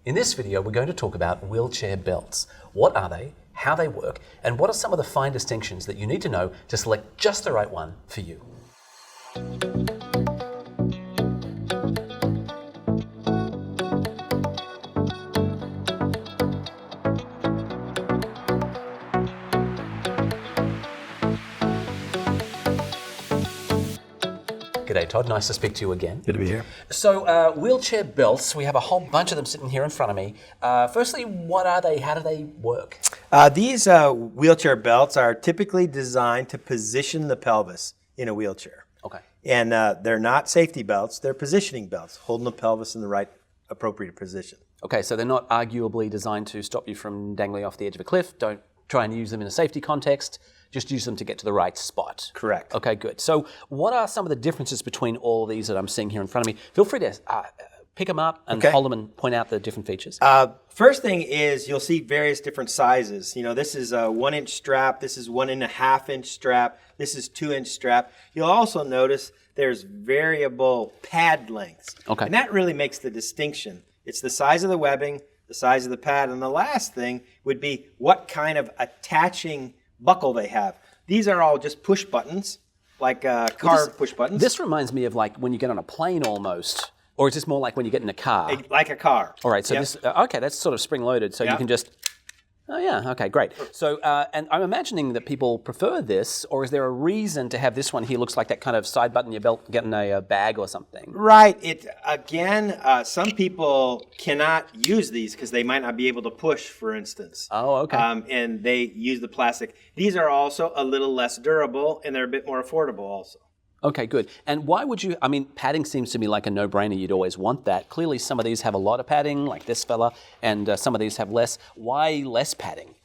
In this video, we're going to talk about wheelchair belts. What are they, how they work, and what are some of the fine distinctions that you need to know to select just the right one for you. G'day, Todd. Nice to speak to you again. Good to be here. So, wheelchair belts, we have a whole bunch of them sitting here in front of me. Firstly, what are they? How do they work? These wheelchair belts are typically designed to position the pelvis in a wheelchair. Okay. And they're not safety belts, they're positioning belts, holding the pelvis in the right appropriate position. Okay, so they're not arguably designed to stop you from dangling off the edge of a cliff. Don't try and use them in a safety context. Just use them to get to the right spot. Correct. Okay, good. So what are some of the differences between all of these that I'm seeing here in front of me? Feel free to pick them up and hold them and point out the different features. First thing is you'll see various different sizes. You know, this is a 1-inch strap, this is 1.5-inch strap, this is 2-inch strap. You'll also notice there's variable pad lengths. Okay. And that really makes the distinction. It's the size of the webbing, the size of the pad, and the last thing would be what kind of attaching buckle they have. These are all just push buttons, like car push buttons. This reminds me of like when you get on a plane almost, or is this more like when you get in a car? Like a car. All right, so this, okay, that's sort of spring-loaded, so you can just, oh yeah, okay, great. So, and I'm imagining that people prefer this, or is there a reason to have this one here? Looks like that kind of side button in your belt, getting a bag or something. Right. Some people cannot use these because they might not be able to push, for instance. Oh, okay. And they use the plastic. These are also a little less durable, and they're a bit more affordable also. Okay, good. And why would you, I mean, padding seems to me like a no-brainer. You'd always want that. Clearly, some of these have a lot of padding, like this fella, and some of these have less. Why less padding?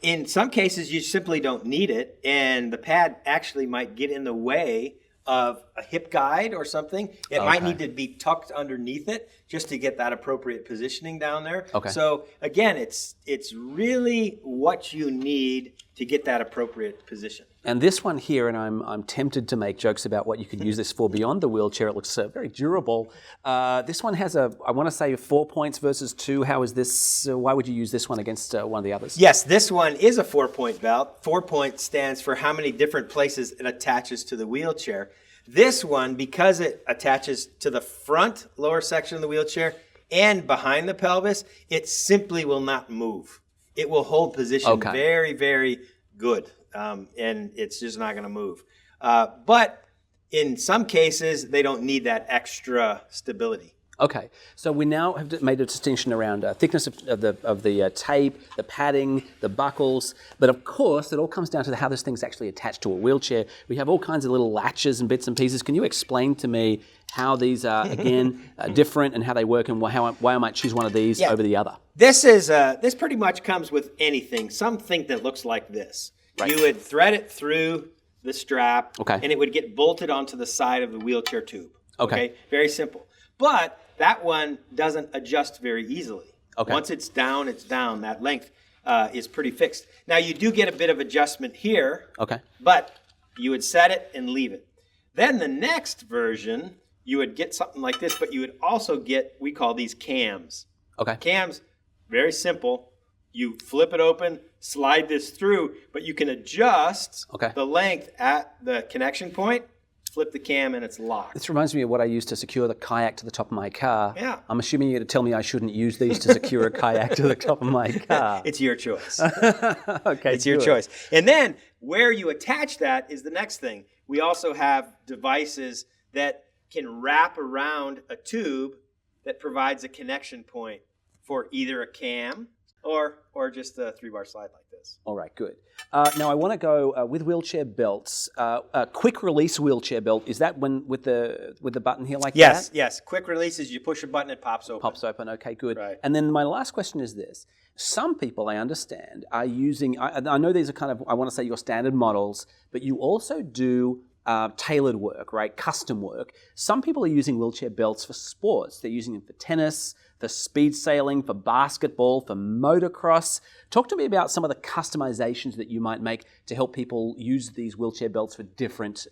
In some cases, you simply don't need it, and the pad actually might get in the way of a hip guide or something. It might need to be tucked underneath it just to get that appropriate positioning down there. Okay. So again, it's really what you need to get that appropriate position. And this one here, and I'm tempted to make jokes about what you could use this for beyond the wheelchair. It looks very durable. This one has I want to say 4 points versus 2. How is this? Why would you use this one against one of the others? Yes, this one is a 4-point belt. 4 point stands for how many different places it attaches to the wheelchair. This one, because it attaches to the front lower section of the wheelchair and behind the pelvis, it simply will not move. It will hold position very, very good. And it's just not going to move. But in some cases, they don't need that extra stability. Okay, so we now have made a distinction around thickness of the tape, the padding, the buckles, but of course it all comes down to how this thing's actually attached to a wheelchair. We have all kinds of little latches and bits and pieces. Can you explain to me how these are, again, different and how they work and why I might choose one of these over the other? This pretty much comes with anything, something that looks like this. Right. You would thread it through the strap, and it would get bolted onto the side of the wheelchair tube. Okay? Very simple. But that one doesn't adjust very easily. Okay. Once it's down, it's down. That length is pretty fixed. Now, you do get a bit of adjustment here, but you would set it and leave it. Then the next version, you would get something like this, but you would also get, we call these cams. Okay. Cams, very simple. You flip it open, slide this through, but you can adjust the length at the connection point, flip the cam, and it's locked. This reminds me of what I used to secure the kayak to the top of my car. Yeah. I'm assuming you're going to tell me I shouldn't use these to secure a kayak to the top of my car. It's your choice. Okay, it's your choice. And then where you attach that is the next thing. We also have devices that can wrap around a tube that provides a connection point for either a cam or just a 3-bar slide like this. All right, good. Now I want to go with wheelchair belts. A quick release wheelchair belt, is that when with the button here like that? Yes. Quick release is you push a button, it pops open. Pops open. Okay, good. Right. And then my last question is this: some people, I understand, are using. I know these are kind of, I want to say, your standard models, but you also do tailored work, right? Custom work. Some people are using wheelchair belts for sports. They're using them for tennis, for speed sailing, for basketball, for motocross. Talk to me about some of the customizations that you might make to help people use these wheelchair belts for different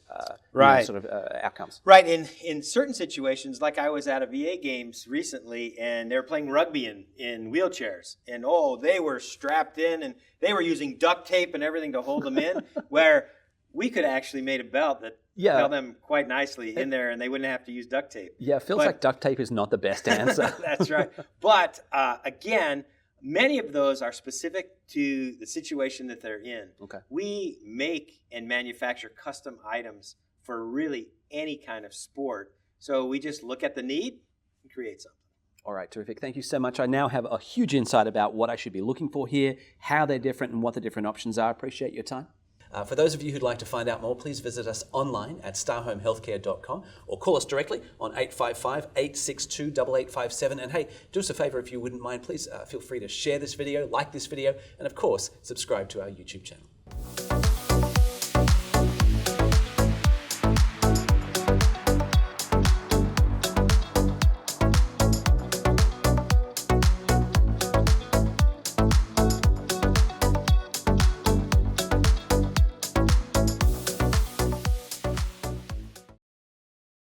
outcomes. Right. In certain situations, like I was at a VA games recently, and they were playing rugby in wheelchairs, and they were strapped in, and they were using duct tape and everything to hold them in, where we could actually made a belt that held them quite nicely in there, and they wouldn't have to use duct tape. Yeah, it feels like duct tape is not the best answer. That's right. But again, many of those are specific to the situation that they're in. Okay. We make and manufacture custom items for really any kind of sport. So we just look at the need and create something. All right, terrific. Thank you so much. I now have a huge insight about what I should be looking for here, how they're different, and what the different options are. I appreciate your time. For those of you who'd like to find out more, please visit us online at starhomehealthcare.com or call us directly on 855-862-8857. And hey, do us a favor if you wouldn't mind, please feel free to share this video, like this video, and of course, subscribe to our YouTube channel.